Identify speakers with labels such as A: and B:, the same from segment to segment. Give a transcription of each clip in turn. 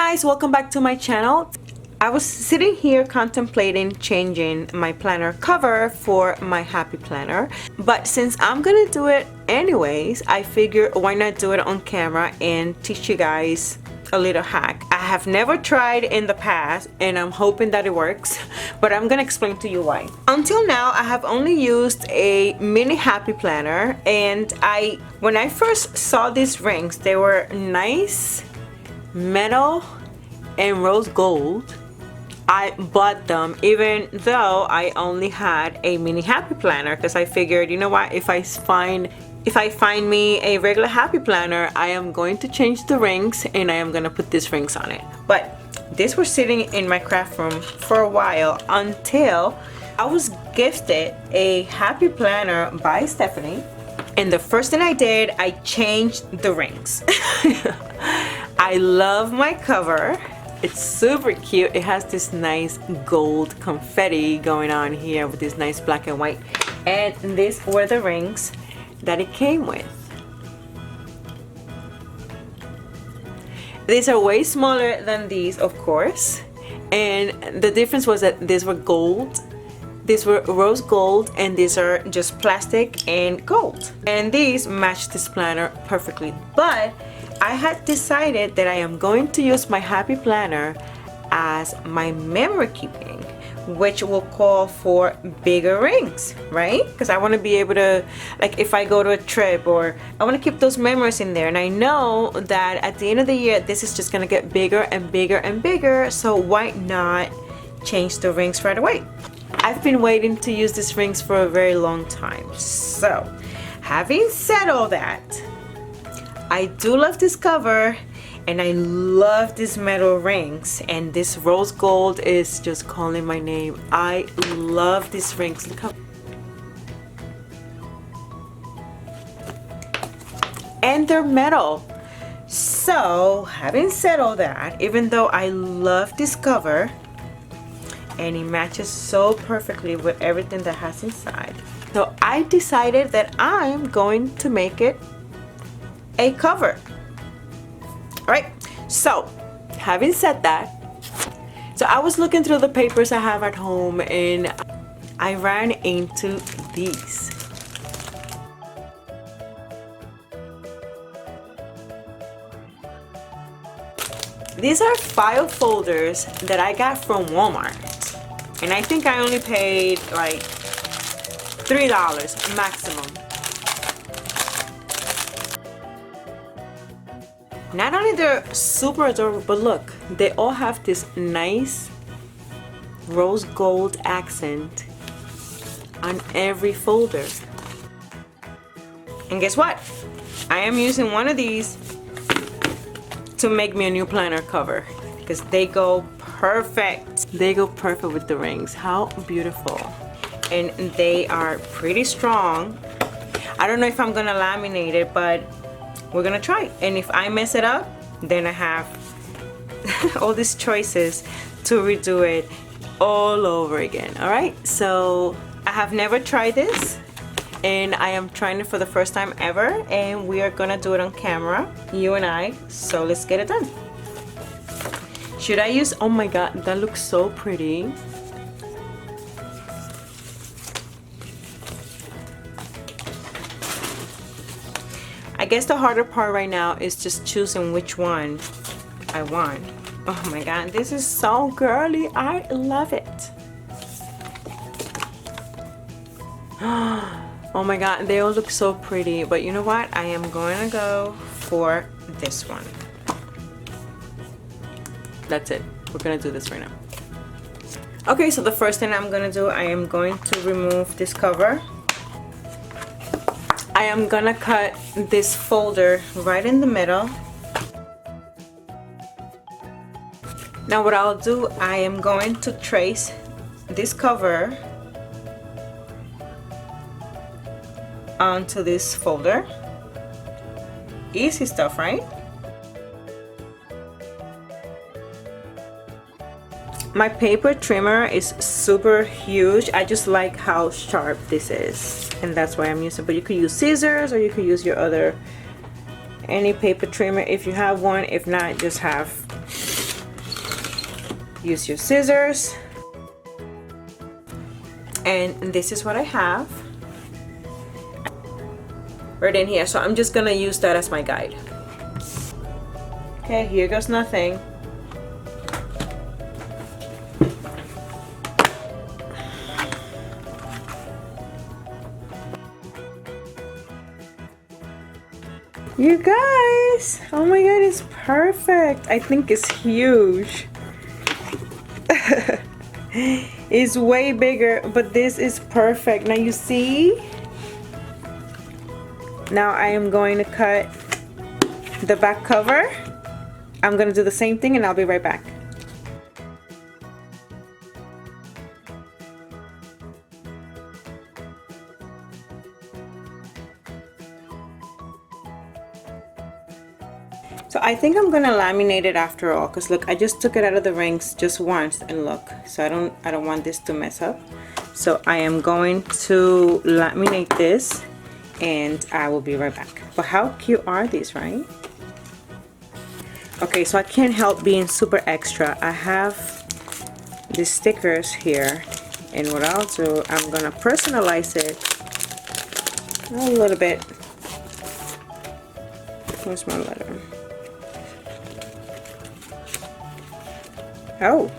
A: guys, welcome back to my channel. I was sitting here contemplating changing my planner cover for my happy planner, but since I'm gonna do it anyways, I figure why not do it on camera and teach you guys a little hack. I have never tried in the past and I'm hoping that it works, but I'm gonna explain to you why. Until now, I have only used a mini happy planner, and when I first saw these rings, they were nice metal and rose gold. I bought them even though I only had a mini happy planner, because I figured, you know what, if I find me a regular happy planner, I am going to change the rings and I am going to put these rings on it. But these were sitting in my craft room for a while until I was gifted a happy planner by Stephanie, and the first thing I did, I changed the rings. I love my cover. It's super cute. It has this nice gold confetti going on here with this nice black and white, and these were the rings that it came with. These are way smaller than these, of course, and the difference was that these were gold, these were rose gold, and these are just plastic and gold, and these match this planner perfectly. But I had decided that I am going to use my happy planner as my memory keeping, which will call for bigger rings, right? Because I want to be able to, like, if I go to a trip, or I want to keep those memories in there, and I know that at the end of the year this is just going to get bigger and bigger and bigger, so why not change the rings right away? I've been waiting to use these rings for a very long time. So having said all that, I do love this cover and I love these metal rings, and this rose gold is just calling my name. I love these rings. Look how, and they're metal. So having said all that, even though I love this cover and it matches so perfectly with everything that has inside, so I decided that I'm going to make it a cover. All right, so having said that, so I was looking through the papers I have at home and I ran into these. These are file folders that I got from Walmart, and I think I only paid like $3 maximum. Not only they're super adorable, but look, they all have this nice rose gold accent on every folder. And guess what? I am using one of these to make me a new planner cover, because they go perfect. They go perfect with the rings. How beautiful. And they are pretty strong. I don't know if I'm gonna laminate it, but we're gonna try. And if I mess it up, then I have all these choices to redo it all over again. All right, so I have never tried this and I am trying it for the first time ever, and we are gonna do it on camera, you and I. So let's get it done. Should I use, oh my god, that looks so pretty. I guess the harder part right now is just choosing which one I want. Oh my god, this is so girly. I love it. Oh my god, they all look so pretty. But you know what? I am going to go for this one. That's it. We're going to do this right now. Okay, so the first thing I'm going to do, I am going to remove this cover. I am gonna cut this folder right in the middle. Now what I'll do, I am going to trace this cover onto this folder. Easy stuff, right? My paper trimmer is super huge. I just like how sharp this is, and that's why I'm using it. But you could use scissors, or you could use your other any paper trimmer if you have one. If not, just have use your scissors. And this is what I have right in here. So I'm just gonna use that as my guide. Okay, here goes nothing. You guys, oh my god, it's perfect. I think it's huge. It's way bigger, but this is perfect. Now you see, now I am going to cut the back cover. I'm gonna do the same thing and I'll be right back. So I think I'm gonna laminate it after all, because look, I just took it out of the rings just once and look, so I don't want this to mess up. So I am going to laminate this and I will be right back. But how cute are these, right? Okay, so I can't help being super extra. I have these stickers here, and what I'll do, I'm gonna personalize it a little bit. Where's my letter? Oh,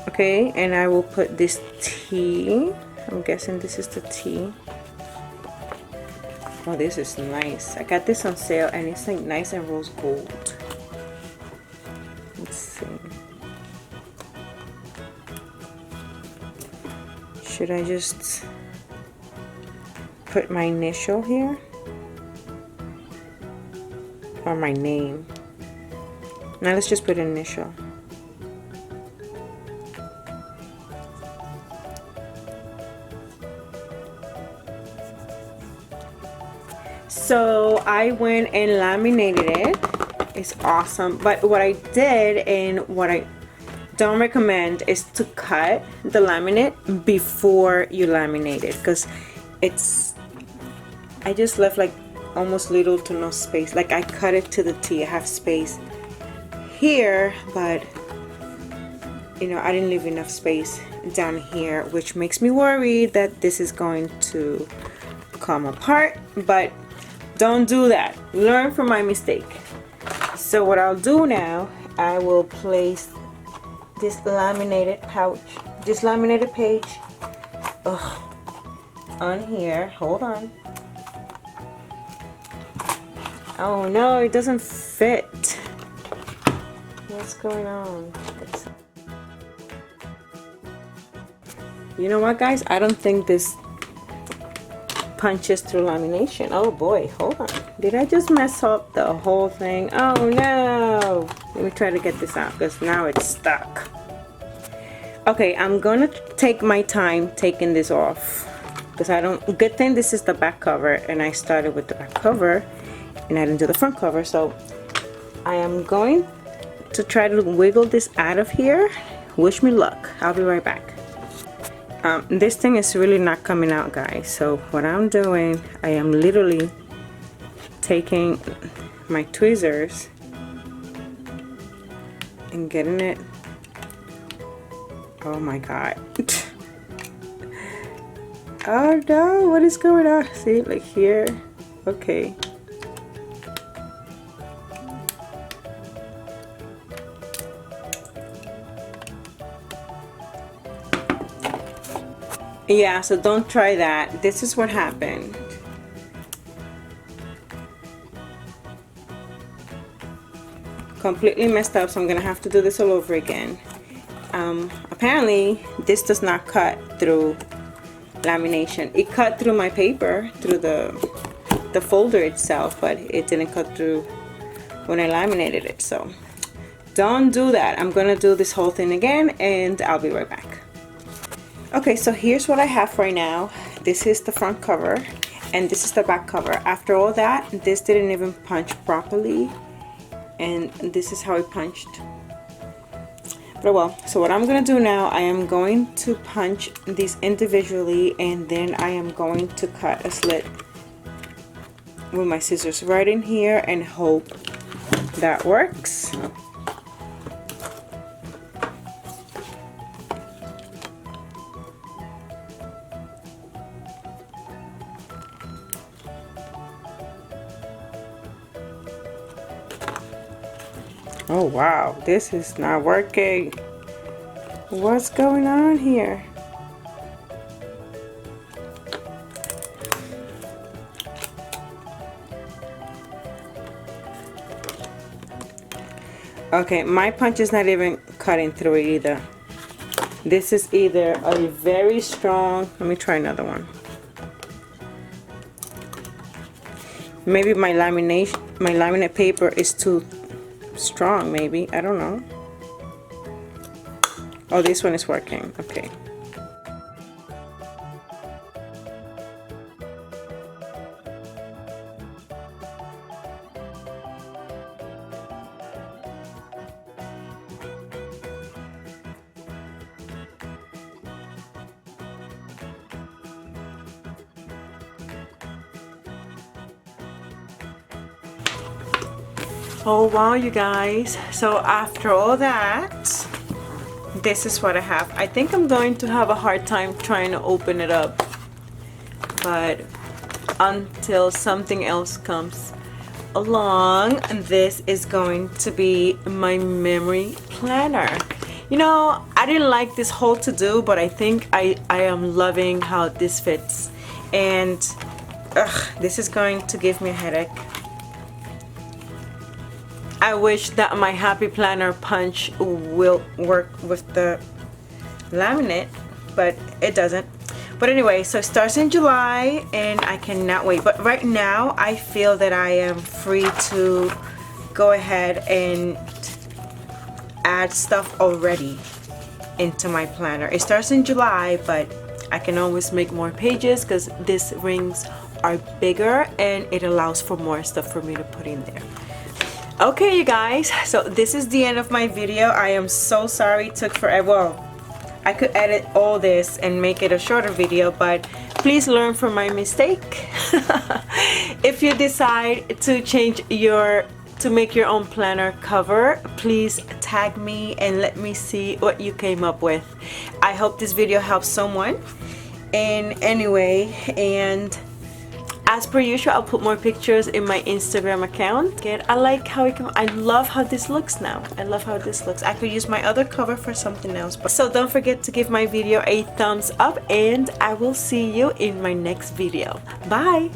A: okay, and I will put this T. I'm guessing this is the T. Oh, this is nice. I got this on sale and it's like nice and rose gold. Let's see. Should I just put my initial here? Or my name? Now let's just put an initial. So I went and laminated it. It's awesome. But what I did and what I don't recommend is to cut the laminate before you laminate it, because I just left like almost little to no space. Like I cut it to the T. I have space here, but you know, I didn't leave enough space down here, which makes me worried that this is going to come apart. But don't do that. Learn from my mistake. So what I'll do now, I will place this laminated pouch, this laminated page on here. Hold on. Oh no, it doesn't fit. What's going on? You know what, guys? I don't think this punches through lamination. Oh boy, hold on. Did I just mess up the whole thing? Oh no. Let me try to get this out because now it's stuck. Okay, I'm gonna take my time taking this off because I don't, good thing this is the back cover and I started with the back cover and I didn't do the front cover. So I am going to try to wiggle this out of here. Wish me luck. I'll be right back. This thing is really not coming out, guys. So what I'm doing, I am literally taking my tweezers and getting it. Oh my god. Oh no, what is going on? See, like here. Okay. Yeah, so don't try that. This is what happened. Completely messed up, so I'm gonna have to do this all over again. Apparently this does not cut through lamination. It cut through my paper, through the folder itself, but it didn't cut through when I laminated it. So don't do that. I'm gonna do this whole thing again and I'll be right back. Okay, so here's what I have right now. This is the front cover and this is the back cover. After all that, this didn't even punch properly, and this is how it punched. But well, so what I'm gonna do now, I am going to punch these individually and then I am going to cut a slit with my scissors right in here and hope that works. Oh wow, this is not working. What's going on here? Okay, my punch is not even cutting through it either. This is either a very strong, let me try another one. Maybe my laminate paper is too strong, maybe. I don't know. Oh, this one is working. Okay. Oh wow, you guys, so after all that, this is what I have. I think I'm going to have a hard time trying to open it up, but until something else comes along, this is going to be my memory planner. You know, I didn't like this whole to-do, but I think I am loving how this fits, and this is going to give me a headache. I wish that my Happy Planner punch will work with the laminate, but it doesn't. But anyway, so it starts in July and I cannot wait. But right now I feel that I am free to go ahead and add stuff already into my planner. It starts in July, but I can always make more pages because these rings are bigger and it allows for more stuff for me to put in there. Okay, you guys, so this is the end of my video. I am so sorry it took forever. Well, I could edit all this and make it a shorter video, but please learn from my mistake. If you decide to make your own planner cover, please tag me and let me see what you came up with. I hope this video helps someone in any way, and as per usual, I'll put more pictures in my Instagram account. I like how I love how this looks now. I love how this looks. I could use my other cover for something else. So don't forget to give my video a thumbs up, and I will see you in my next video. Bye!